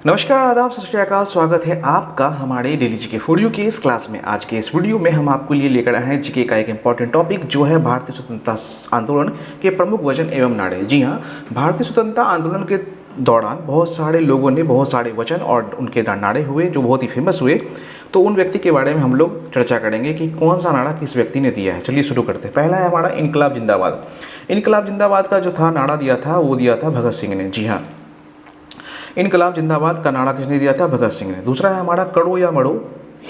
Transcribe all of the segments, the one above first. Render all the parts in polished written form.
नमस्कार, आदाब, सत श्री अकाल। स्वागत है आपका हमारे डेली जीके फॉर यू के इस क्लास में। आज के इस वीडियो में हम आपको लिए लेकर आए हैं जीके का एक इंपॉर्टेंट टॉपिक, जो है भारतीय स्वतंत्रता आंदोलन के प्रमुख वचन एवं नारे। जी हाँ, भारतीय स्वतंत्रता आंदोलन के दौरान बहुत सारे लोगों ने बहुत सारे वचन और उनके नारे हुए जो बहुत ही फेमस हुए। तो उन व्यक्ति के बारे में हम लोग चर्चा करेंगे कि कौन सा नारा किस व्यक्ति ने दिया है। चलिए शुरू करते हैं। पहला है हमारा इनकलाब जिंदाबाद। इनकलाब जिंदाबाद का जो था नारा दिया था वो दिया था भगत सिंह ने। जी हाँ, इनकलाब जिंदाबाद का नारा किसने दिया था? भगत सिंह ने। दूसरा है हमारा कड़ो या मरो,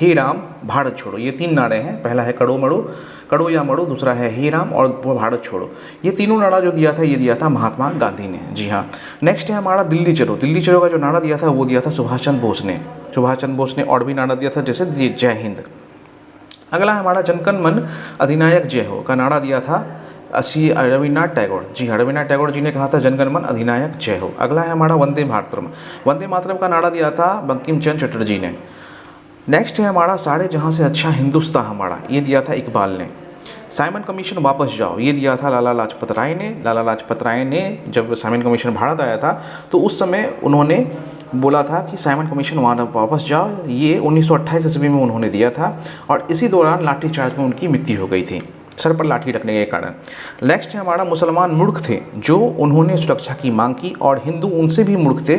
हे राम, भारत छोड़ो। ये तीन नारे हैं। पहला है कड़ो या मरो, दूसरा है हे राम और भारत छोड़ो। ये तीनों नारा जो दिया था ये दिया था महात्मा गांधी ने। जी हाँ। नेक्स्ट है हमारा दिल्ली चलो। दिल्ली चलो का जो नारा दिया था वो दिया था सुभाष चंद्र बोस ने। सुभाष चंद्र बोस ने और भी नारा दिया था, जैसे जय हिंद। अगला है हमारा जनगण मन अधिनायक जय हो का नारा दिया था रविन्द्रनाथ टैगोर। जी हाँ, रविन्द्रनाथ टैगोर जी ने कहा था जनगण मन अधिनायक जय हो। अगला है हमारा वंदे मातरम। वंदे मातरम का नारा दिया था बंकिम चंद्र चटर्जी ने। नेक्स्ट है हमारा सारे जहां से अच्छा हिंदुस्तान हमारा, ये दिया था इकबाल ने। साइमन कमीशन वापस जाओ, ये दिया था लाला लाजपत राय ने। लाला लाजपत राय ने जब साइमन कमीशन भारत आया था तो उस समय उन्होंने बोला था कि साइमन कमीशन वापस जाओ। ये 1928 ईस्वी में उन्होंने दिया था और इसी दौरान लाठीचार्ज में उनकी मृत्यु हो गई थी, सर पर लाठी रखने के कारण। नेक्स्ट है हमारा मुसलमान मूर्ख थे जो उन्होंने सुरक्षा की मांग की, और हिंदू उनसे भी मूर्ख थे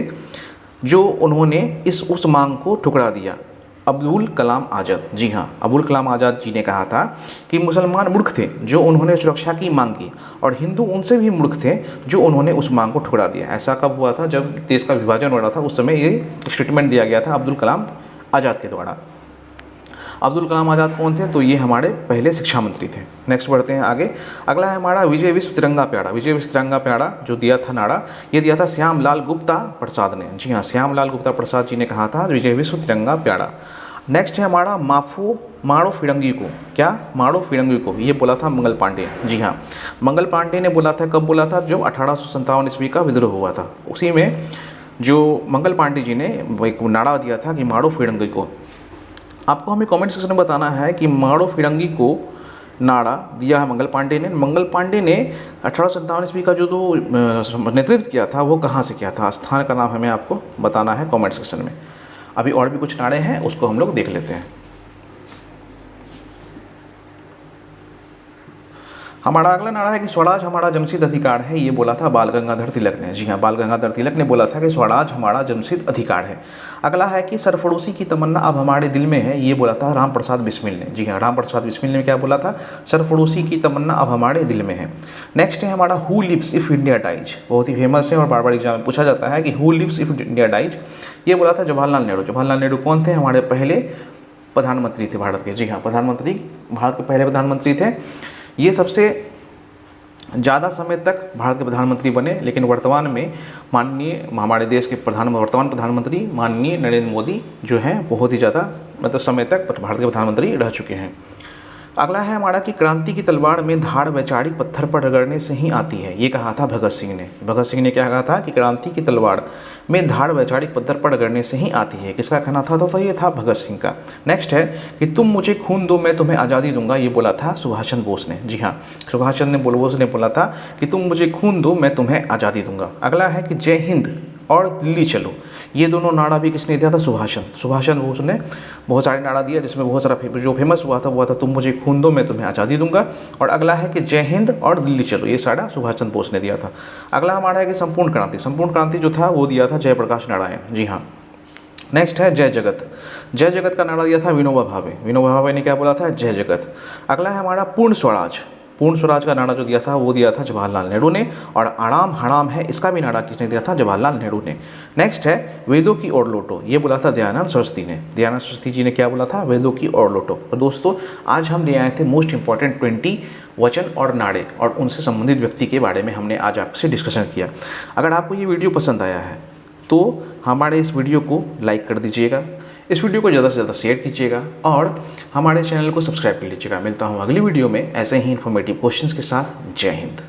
जो उन्होंने उस मांग को ठुकरा दिया। अब्दुल कलाम आज़ाद। जी हाँ, अब्दुल कलाम आज़ाद जी ने कहा था कि मुसलमान मूर्ख थे जो उन्होंने सुरक्षा की मांग की, और हिंदू उनसे भी मूर्ख थे जो उन्होंने उस मांग को ठुकरा दिया। ऐसा कब हुआ था? जब देश का विभाजन हो रहा था, उस समय ये स्टेटमेंट दिया गया था अब्दुल कलाम आज़ाद के द्वारा। अब्दुल कलाम आज़ाद कौन थे? तो ये हमारे पहले शिक्षा मंत्री थे। नेक्स्ट बढ़ते हैं आगे। अगला है हमारा विजय विश्व तिरंगा प्यारा। विजय विश्व तिरंगा प्यारा जो दिया था नारा, ये दिया था श्यामलाल गुप्ता प्रसाद ने। जी हाँ, श्यामलाल गुप्ता प्रसाद जी ने कहा था विजय विश्व तिरंगा प्यारा। नेक्स्ट है हमारा मारो फिरंगी को। क्या? मारो फिरंगी को, ये बोला था मंगल पांडे। जी हाँ, मंगल पांडे ने बोला था। कब बोला था? जब 1857 ईस्वी का विद्रोह हुआ था, उसी में जो मंगल पांडे जी ने एक नारा दिया था कि मारो फिरंगी को। आपको हमें कमेंट सेक्शन में बताना है कि मारो फिरंगी को नारा दिया है मंगल पांडे ने। मंगल पांडे ने 1857 ईस्वी का जो नेतृत्व किया था वो कहाँ से किया था? स्थान का नाम हमें आपको बताना है कमेंट सेक्शन में। अभी और भी कुछ नारे हैं, उसको हम लोग देख लेते हैं। हमारा अगला नारा है कि स्वराज हमारा जमशीद अधिकार है, ये बोला था बाल गंगाधर तिलक ने। जी हाँ, बाल गंगाधर तिलक ने बोला था कि स्वराज हमारा जमशीद अधिकार है। अगला है कि सरफरोशी की तमन्ना अब हमारे दिल में है, ये बोला था राम प्रसाद बिस्मिल ने। जी हाँ, राम प्रसाद बिस्मिल ने क्या बोला था? सरफरोशी की तमन्ना अब हमारे दिल में है। नेक्स्ट है हमारा who lives if India dies. बहुत ही फेमस है और बार बार एग्जाम में पूछा जाता है कि who lives if India dies, ये बोला था जवाहरलाल नेहरू। जवाहरलाल नेहरू कौन थे? हमारे पहले प्रधानमंत्री थे भारत के। जी हाँ, प्रधानमंत्री, भारत के पहले प्रधानमंत्री थे। ये सबसे ज़्यादा समय तक भारत के प्रधानमंत्री बने, लेकिन वर्तमान में माननीय हमारे देश के वर्तमान प्रधानमंत्री माननीय नरेंद्र मोदी जो हैं बहुत ही ज़्यादा समय तक भारत के प्रधानमंत्री रह चुके हैं। अगला है हमारा कि क्रांति की तलवार में धार वैचारिक पत्थर पर रगड़ने से ही आती है, ये कहा था भगत सिंह ने। भगत सिंह ने क्या कहा था कि क्रांति की तलवार में धार वैचारिक पत्थर पर रगड़ने से ही आती है। किसका कहना था? तो ये था भगत सिंह का। नेक्स्ट है कि तुम मुझे खून दो मैं तुम्हें आज़ादी दूंगा, ये बोला था सुभाष चंद्र बोस ने। जी हाँ, सुभाष चंद्र बोस ने बोला था कि तुम मुझे खून दो मैं तुम्हें आज़ादी दूंगा। अगला है कि जय हिंद और दिल्ली चलो, ये दोनों नारा भी किसने दिया था? सुभाष चंद्र बोस ने बहुत सारे नारा दिया, जिसमें बहुत सारा जो फेमस हुआ था तुम मुझे खून दो मैं तुम्हें आज़ादी दूंगा। और अगला है कि जय हिंद और दिल्ली चलो, ये सारा सुभाष चंद्र बोस ने दिया था। अगला हमारा है कि संपूर्ण क्रांति। संपूर्ण क्रांति जो था वो दिया था जयप्रकाश नारायण। जी हाँ। नेक्स्ट है जय जगत। जय जगत का नारा दिया था विनोबा भावे। विनोबा भावे ने क्या बोला था? जय जगत। अगला है हमारा पूर्ण स्वराज। पूर्ण स्वराज का नारा जो दिया था वो दिया था जवाहरलाल नेहरू ने। और आराम हराम है, इसका भी नारा किसने दिया था? जवाहरलाल नेहरू ने। नेक्स्ट है वेदों की ओर लौटो, ये बोला था दयानंद सरस्वती ने। दयानंद सरस्वती जी ने क्या बोला था? वेदों की ओर लौटो। और दोस्तों, आज हम ले आए थे मोस्ट इंपॉर्टेंट 20 वचन और नारे, और उनसे संबंधित व्यक्ति के बारे में हमने आज आपसे डिस्कशन किया। अगर आपको ये वीडियो पसंद आया है तो हमारे इस वीडियो को लाइक कर दीजिएगा, इस वीडियो को ज़्यादा से ज़्यादा शेयर कीजिएगा और हमारे चैनल को सब्सक्राइब कर लीजिएगा। मिलता हूँ अगली वीडियो में ऐसे ही इन्फॉर्मेटिव क्वेश्चंस के साथ। जय हिंद।